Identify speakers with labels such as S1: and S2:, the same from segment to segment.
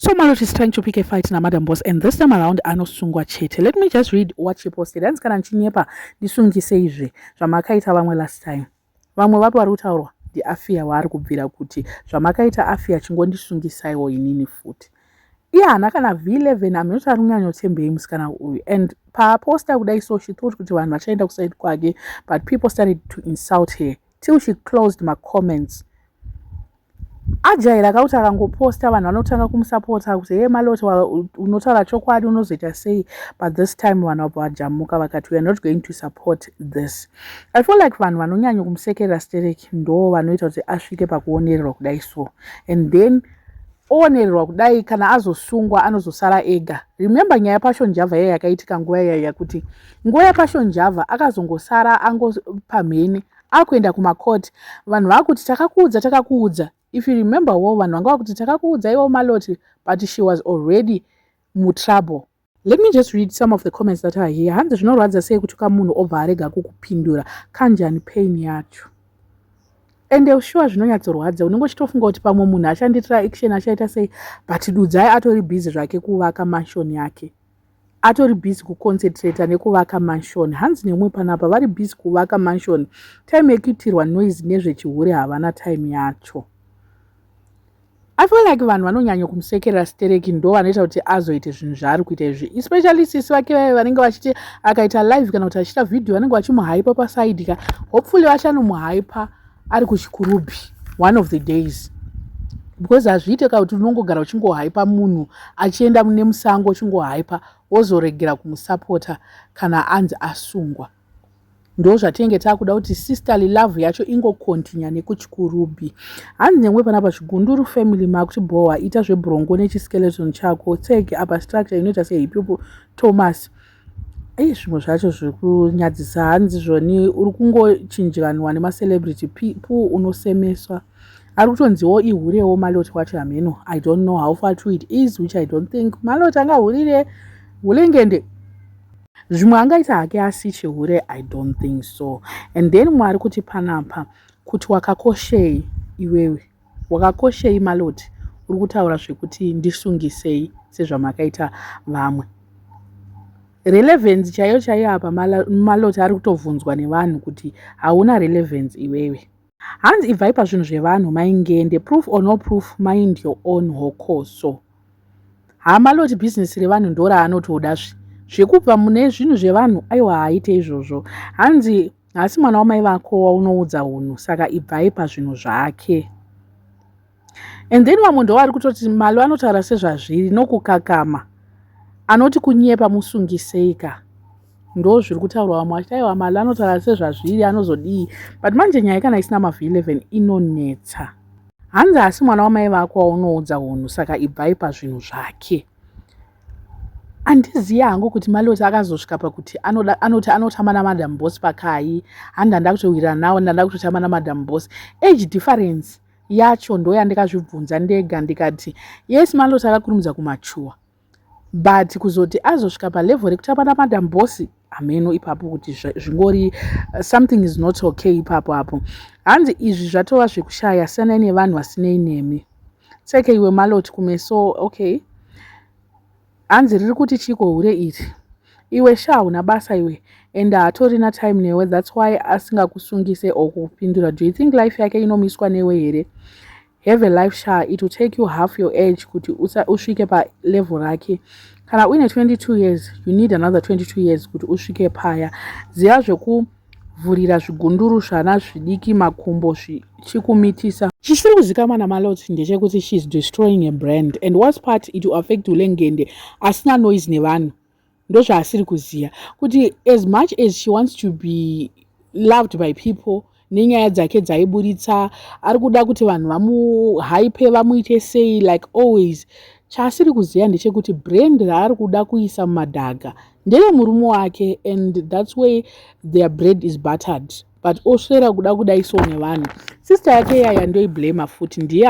S1: So Malot is trying to pick a fight na Madam Boss, and this time around anosungwa chete. Let me just read what she posted. Hanzi kana nchinyepa ndisungise izve zvamakaita vamwe last time. Vamwe vapo vari kutaurwa ndiAfia waari kubvira kuti zvamakaita Afia chingondisungisaiwo inini futi. Iye haana kana V11 aminoti ari kunyanyotsembei musikana uyu, and paposta kudai so she thought kuti vanhu vachaenda kuside kwake, but people started to insult her till she closed my comments. Ajaira kauti akangoposta vanhu vanotanga kumusapota kuti hey Malot unotaura chokwadi unozoita sei, but this time vanhu vabva vajamuka vakati we are not going to support this. I feel like vanhu vanonyanya kumusekera Stereki ndo vanoita kuti asvike pakuonererwa kudai so, and then onererwa kudai kana azosungwa anozosara ega. Remember nyaya yaPassion Java yeye yakaitika nguva yaya kuti nguva yaPassion Java akazongosara angopamhene akuenda kumakoti, vanhu vakuti takakuudza. If you remember vanhu vanga vakuti takakuudza iwo Malot, but she was already trouble. Let me just read some of the comments that are here. Hanzi zvinorwadza sei kuti munhu obva arega kukupindura, kanjani pain yacho. And sure zvinonyatsorwadza, unenge uchitofunga kuti pamwe munhu achanditira action achaita sei, but dudzai atori busy zvake kuvaka mansion yake, atori busy kuconcentrate nekuvaka mansion. Hanzi nemwe panapa vari busy kuvaka mansion, time yekuitirwa noise nezvechihure havana time yacho. I feel like vanhu vanonyanya kumusekera Stereki ndo vanoita kuti azoite zvinhu zvaari kuita izvi, especially sisi vake vaya vanenge vachiti akaita live kana kuti achiita video vanenge vachimuhypa paside ka, hopefully vachanomuhypa ari kuchikurubhi one of the days, because hazviite kuti unongogara uchingohypa munhu achienda mune musango uchingohypa wozoregera kumusapota kana anzi asungwa. Ndo zvatenge takuda kuti sisterly love yacho ingokontinya nekuchikurubhi. Hanzi nemwe panapa chigunduru family makuti bowa ita zvebrongo nechiskeleton chako tsege apa structure inoita sehipipo Thomas. Zvimwe zvacho zviri kunyadzisa. Hanzi zvoni uri kungochinjwanwa nemacelebrity people unosemeswa. Ari kutonziwo ihurewo Malot wacho hameno. I don't know how far true it is, which I don't think Malot angahurire hulengende. Zvimwe angaita hake asi chihure, I don't think so. And then mwari kuti panapa kuti wakakoshei iwewe, wakakoshei Malot, uri kutaura zvekuti ndisungisei sezvamakaita vamwe. Relevance chaiyo apa Malot ari kutovunzwa nevanhu kuti hauna relevance iwewe. Hanzi ibvai pazvinhu zvevanhu maingende, proof or no proof, mind your own hokoso. Malot business revanhu ndora anotoda zvekubva mune zvinhu zvevanhu aiwa haaite izvozvo. Hanzi hasi mwana wamai vako waunoudza hunhu, saka ibvai pazvinhu zvake. And then vamwe ndo vari kutoti Malo anotaura sezvazviri nokukakama, anoti kunyepa musungiseika. Ndo zviri kutaurwa vamwe vachiti aiwa Malo anotaura sezvazviri anozodii, but manje nyaya kana isina mavhi11 inonetsa. Hanzi hasi mwana wamai vako waunoudza hunhu, saka ibvai pazvinhu zvake. Andiziya hangu kuti Malot akazosvika pakuti anoti anotamba naMadam Boss pakai, handanda kutowira nawo, ndanda kutotamba naMadam Boss. Age difference yacho ndo yandikazvibvunza ndega ndikati yes Malot akakurumidza kumachuwa, but kuzoti azosvika palevel rekutamba naMadam Boss ameno ipapo kuti zvingori something is not okay ipapo apo. Hanzi izvi zvatova zvekushaya sana nevanhu vasinei nemi. Tseke iwe Malot kumeso, okay. Hanzi riri kuti chiko hure iri, iwe hauna basa iwe, and hatorina time newe, that's why asingakusungise or kukupindura. Do you think life yake inomiswa newe here? Have a life it will take you half your age kuti usvike pa level rake. Kana uine 22 years, you need another 22 years kuti usvike paya. Ziya zvekuvhurira zvigunduru zvana zvidiki makumbo chikumitisa. Chisiri kuzikamwa naMalot ndechekuti she's destroying a brand, and worst part it will affect ulengende asina noise nevanhu. Ndo zvaasiri kuziya kuti as much as she wants to be loved by people nenyaya dzake dzaiburitsa, ari kuda kuti vanhu vamuhype vamuite sei like always. Chaasiri kuziya ndechekuti brand raari kuda kuisa mumadhaga ndere murume wake, and that's where their bread is buttered, but oswera kuda kudaiso nevanhu. Sister yake yaya ndoiblame futi, ndiye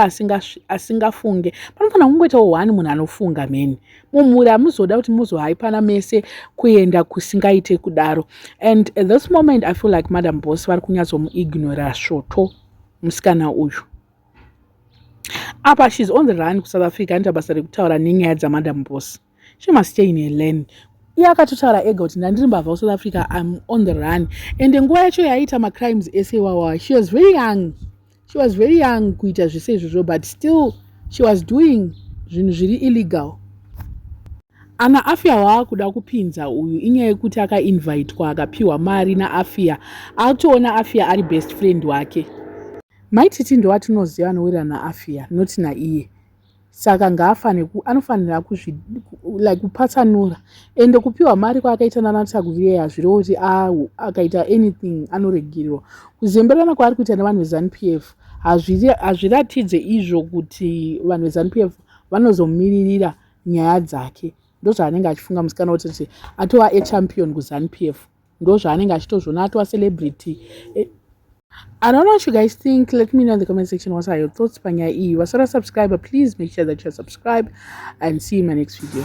S1: asingafunge. Panofanira kungoitawo one munhu anofunga meni. Mumuri hamuzoda kuti muzohypana mese kuenda kusingaite kudaro. And at this moment I feel like Madam Boss vari kunyatsomuignora svoto musikana uyu. Apa she's on the run kuSouth Africa anditi basa rekutaura nenyaya dzaMadam Boss. She must stay in her lane. Iye akatotaura ega kuti ndandiri mbabva kuSouth Africa, I'm on the run. Ende nguva yacho yaita macrimes ese wawa, she was very young. She was very young kuita zvese izvozvo, but still she was doing zvinhu zviri illegal. Ana Afia waakuda kupinza uyu inyaya yekuti akainvitwa akapiwa mari naAfia. Akutoona Afia ari best friend wake. Maititi ndo watinoziva anowira naAfia, not naiye. Saka anofanira kupatsanura ende kupiwa mari kwaakaita naNataguviya hazvirevo kuti akaita anything anoregererwa. Kuzemberana kwaari kuita nevanhu veZANU-PF hazviratidze izvo kuti vanhu veZANU-PF vanozomiririra nyaya dzake. Ndozvaanenge achifunga musikana kuti atova echampion kuZANU-PF. Ndozvaanenge achitozvona atova celebrity. I don't know what you guys think. Let me know in the comment section what are your thoughts. Panyai, wasara subscriber, please make sure that you're subscribed and see you in my next video.